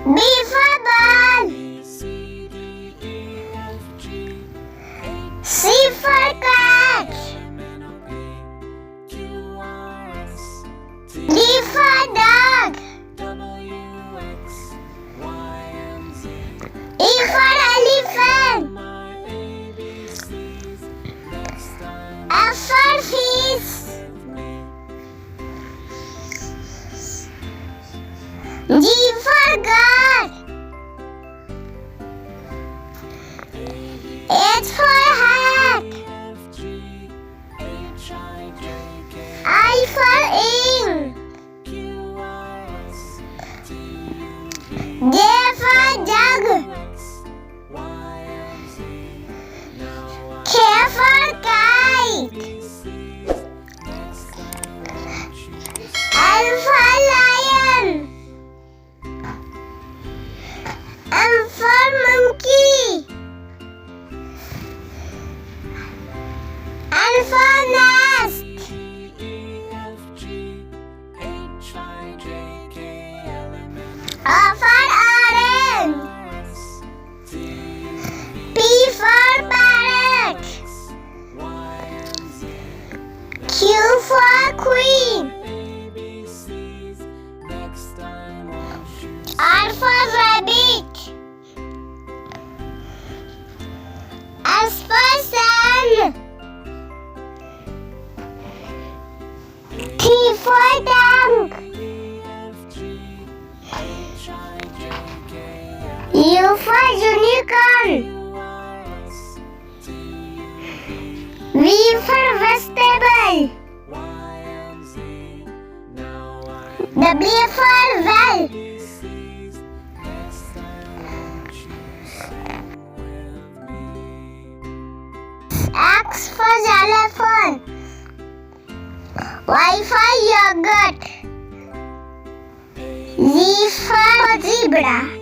B for ball. C for cat. D for dog. E for elephant. F for fish. G for God. H for hat. I for ink. J for jug. K for kite. L for lion. M for monkey. N for nest. O for orange. P for parrot. Q for queen. R for rabbit. S for sun. T for tank. U for unicorn. V for vegetable. W for well. X for xylophone. Y for yogurt. Z for zebra.